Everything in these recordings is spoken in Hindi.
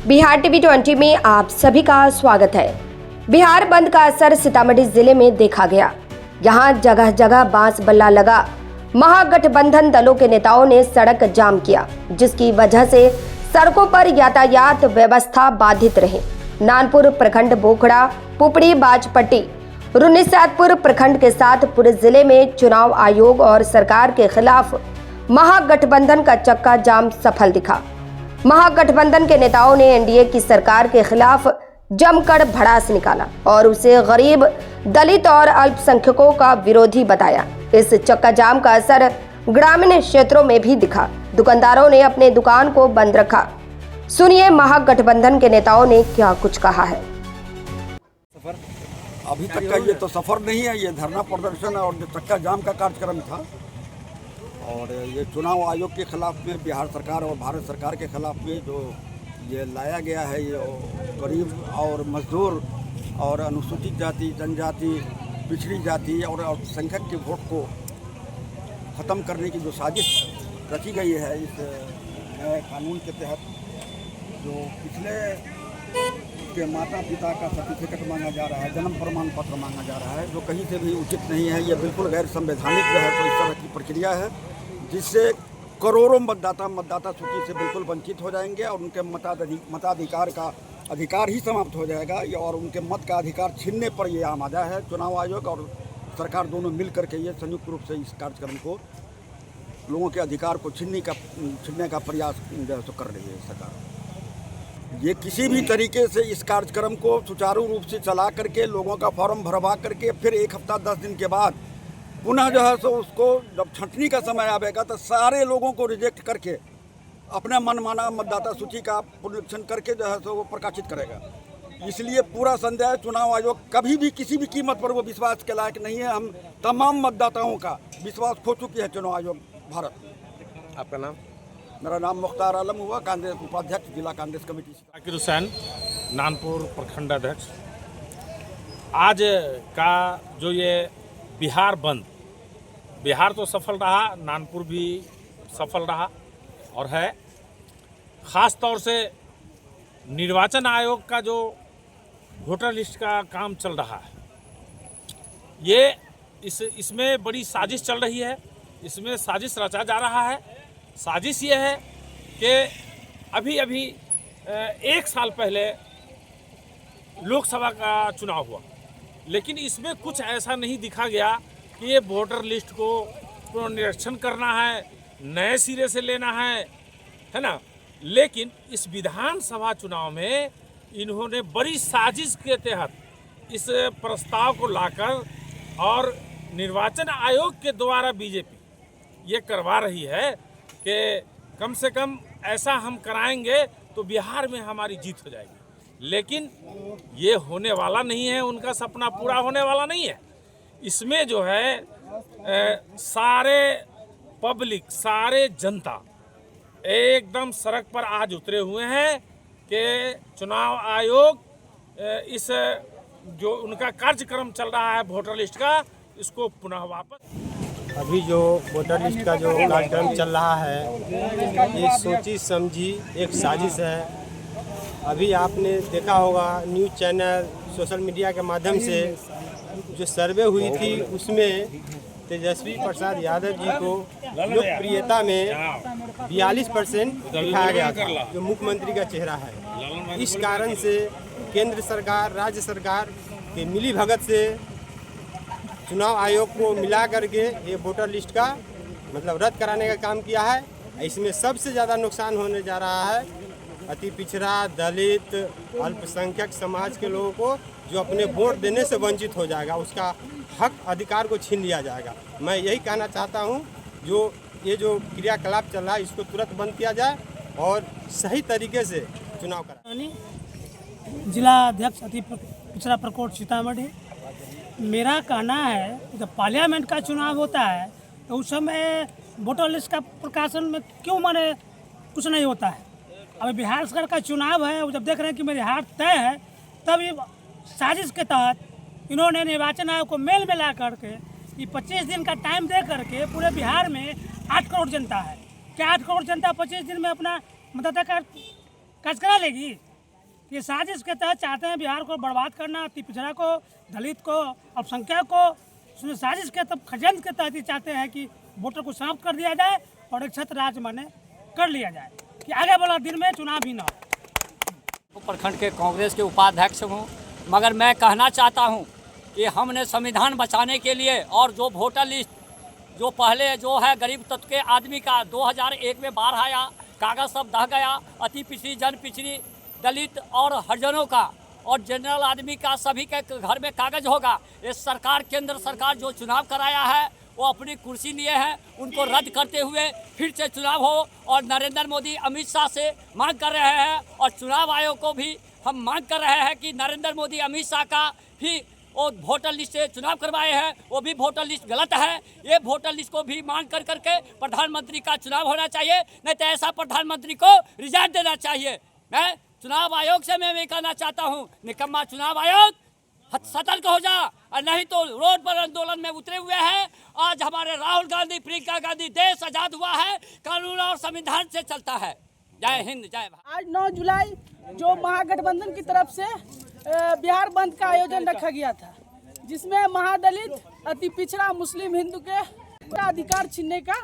बिहार टीवी 20 में आप सभी का स्वागत है। बिहार बंद का असर सीतामढ़ी जिले में देखा गया। यहां जगह जगह बांस बल्ला लगा। महागठबंधन दलों के नेताओं ने सड़क जाम किया, जिसकी वजह से सड़कों पर यातायात व्यवस्था बाधित रही। नानपुर प्रखंड, बोखड़ा, पुपड़ी, बाजपट्टी, रुन्नीसैदपुर प्रखंड के साथ पूरे जिले में चुनाव आयोग और सरकार के खिलाफ महागठबंधन का चक्का जाम सफल दिखा। महागठबंधन के नेताओं ने एनडीए की सरकार के खिलाफ जमकर भड़ास निकाला और उसे गरीब, दलित और अल्पसंख्यकों का विरोधी बताया। इस चक्का जाम का असर ग्रामीण क्षेत्रों में भी दिखा। दुकानदारों ने अपने दुकान को बंद रखा। सुनिए महागठबंधन के नेताओं ने क्या कुछ कहा है। अभी तक का ये तो सफर नहीं है, ये धरना प्रदर्शन और जो चक्का जाम का कार्यक्रम था। और ये चुनाव आयोग के खिलाफ में, बिहार सरकार और भारत सरकार के खिलाफ में जो ये लाया गया है, ये गरीब और मजदूर और अनुसूचित जाति, जनजाति, पिछड़ी जाति और अल्पसंख्यक के वोट को ख़त्म करने की जो साजिश रची गई है इस नए कानून के तहत, जो पिछले के माता पिता का सर्टिफिकेट मांगा जा रहा है, जन्म प्रमाण पत्र मांगा जा रहा है, जो कहीं से भी उचित नहीं है। ये बिल्कुल गैर संवैधानिक जो है तो इस तरह की प्रक्रिया है, जिससे करोड़ों मतदाता सूची से बिल्कुल वंचित हो जाएंगे और उनके मताधिकार का अधिकार ही समाप्त हो जाएगा और उनके मत का अधिकार छीनने पर ये आमादा है। चुनाव आयोग और सरकार दोनों मिल करके ये संयुक्त रूप से इस कार्यक्रम को, लोगों के अधिकार को छीनने का प्रयास जो है तो कर रही है सरकार। ये किसी भी तरीके से इस कार्यक्रम को सुचारू रूप से चला करके, लोगों का फॉर्म भरवा करके, फिर एक हफ्ता 10 दिन के बाद पुनः जो है सो उसको जब छंटनी का समय आएगा तो सारे लोगों को रिजेक्ट करके अपना मनमाना मतदाता सूची का पुनरीक्षण करके जो है सो वो प्रकाशित करेगा। इसलिए पूरा संदेह, चुनाव आयोग कभी भी किसी भी कीमत पर वो विश्वास के लायक नहीं है। हम तमाम मतदाताओं का विश्वास खो चुकी है चुनाव आयोग भारत। आपका नाम? मेरा नाम मुख्तार आलम हुआ, कांग्रेस उपाध्यक्ष, जिला कांग्रेस कमेटी। जाकिर हुसैन, नानपुर प्रखंड अध्यक्ष। आज का जो ये बिहार बंद, बिहार तो सफल रहा, नानपुर भी सफल रहा और है। ख़ास तौर से निर्वाचन आयोग का जो वोटर लिस्ट का काम चल रहा है, ये इसमें बड़ी साजिश चल रही है। इसमें साजिश रचा जा रहा है। साजिश ये है कि अभी एक साल पहले लोकसभा का चुनाव हुआ, लेकिन इसमें कुछ ऐसा नहीं दिखा गया कि ये वोटर लिस्ट को पुनरीक्षण करना है, नए सिरे से लेना है ना। लेकिन इस विधानसभा चुनाव में इन्होंने बड़ी साजिश के तहत इस प्रस्ताव को लाकर और निर्वाचन आयोग के द्वारा बीजेपी ये करवा रही है कि कम से कम ऐसा हम कराएंगे तो बिहार में हमारी जीत हो जाएगी। लेकिन ये होने वाला नहीं है, उनका सपना पूरा होने वाला नहीं है। इसमें जो है सारे पब्लिक, सारे जनता एकदम सड़क पर आज उतरे हुए हैं कि चुनाव आयोग इस जो उनका कार्यक्रम चल रहा है वोटर लिस्ट का, इसको पुनः वापस। अभी जो वोटर लिस्ट का जो कार्यक्रम चल रहा है, ये सोची समझी एक साजिश है। अभी आपने देखा होगा न्यूज़ चैनल, सोशल मीडिया के माध्यम से जो सर्वे हुई थी, उसमें तेजस्वी प्रसाद यादव जी को लोकप्रियता में 42% दिखाया गया था, जो मुख्यमंत्री का चेहरा है। इस कारण से केंद्र सरकार, राज्य सरकार के मिली भगत से चुनाव आयोग को मिला करके ये वोटर लिस्ट का मतलब रद्द कराने का काम किया है। इसमें सबसे ज़्यादा नुकसान होने जा रहा है अति पिछड़ा, दलित, अल्पसंख्यक समाज के लोगों को, जो अपने वोट देने से वंचित हो जाएगा, उसका हक अधिकार को छीन लिया जाएगा। मैं यही कहना चाहता हूं, ये जो क्रियाकलाप चल रहा है, इसको तुरंत बंद किया जाए और सही तरीके से चुनाव कराएं। जिला अध्यक्ष अति पिछड़ा प्रकोष्ठ सीतामढ़ी। मेरा कहना है जब पार्लियामेंट का चुनाव होता है तो उस समय वोटर लिस्ट का प्रकाशन में क्यों माने कुछ नहीं होता है। अब बिहार सरकार का चुनाव है, जब देख रहे हैं कि मेरी हार तय है, तब ये साजिश के तहत इन्होंने निर्वाचन आयोग को मेल में ला करके ये 25 दिन का टाइम दे करके पूरे बिहार में 8 करोड़ जनता है। क्या 8 करोड़ जनता 25 दिन में अपना मतदाता कार्ड करा लेगी? ये साजिश के तहत चाहते हैं बिहार को बर्बाद करना, अति पिछड़ा को, दलित को, अल्पसंख्यक को। साजिश के तहत, षड्यंत्र के तहत ये चाहते हैं कि वोटर को समाप्त कर दिया जाए और एक छत्र राज माने कर लिया जाए कि आगे वाला दिन में चुनाव ही ना हो। प्रखंड के कांग्रेस के उपाध्यक्ष हूँ, मगर मैं कहना चाहता हूँ कि हमने संविधान बचाने के लिए और जो वोटर लिस्ट जो पहले जो है गरीब तबके के आदमी का 2001 में बाढ़ आया, कागज सब दह गया, अति पिछड़ी, जन पिछड़ी, दलित और हरिजनों का और जनरल आदमी का सभी के घर में कागज होगा। इस सरकार, केंद्र सरकार जो चुनाव कराया है वो अपनी कुर्सी लिए हैं, उनको रद्द करते हुए फिर से चुनाव हो। और नरेंद्र मोदी अमित शाह से मांग कर रहे हैं और चुनाव आयोग को भी हम मांग कर रहे हैं कि नरेंद्र मोदी अमित शाह का भी वो वोटर लिस्ट से चुनाव करवाए हैं, वो भी वोटर लिस्ट गलत है। ये वोटर लिस्ट को भी मांग कर करके प्रधानमंत्री का चुनाव होना चाहिए, नहीं तो ऐसा प्रधानमंत्री को रिजाइन देना चाहिए। मैं चुनाव आयोग से मैं कहना चाहता हूँ, निकम्मा चुनाव आयोग सतर्क हो जा, और नहीं तो रोड पर आंदोलन में उतरे हुए हैं। आज हमारे राहुल गांधी, प्रियंका गांधी, देश आजाद हुआ है, कानून और संविधान से चलता है। जय हिंद, जय भारत। आज 9 जुलाई जो महागठबंधन की तरफ से बिहार बंद का आयोजन रखा गया था, जिसमें महादलित, अति पिछड़ा, मुस्लिम, हिंदू के अधिकार छीनने का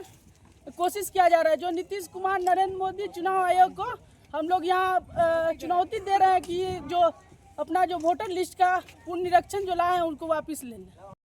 कोशिश किया जा रहा है। जो नीतीश कुमार, नरेंद्र मोदी, चुनाव आयोग को हम लोग यहाँ चुनौती दे रहे हैं कि जो अपना जो वोटर लिस्ट का पुनरीक्षण जो लाए हैं उनको वापस लेना।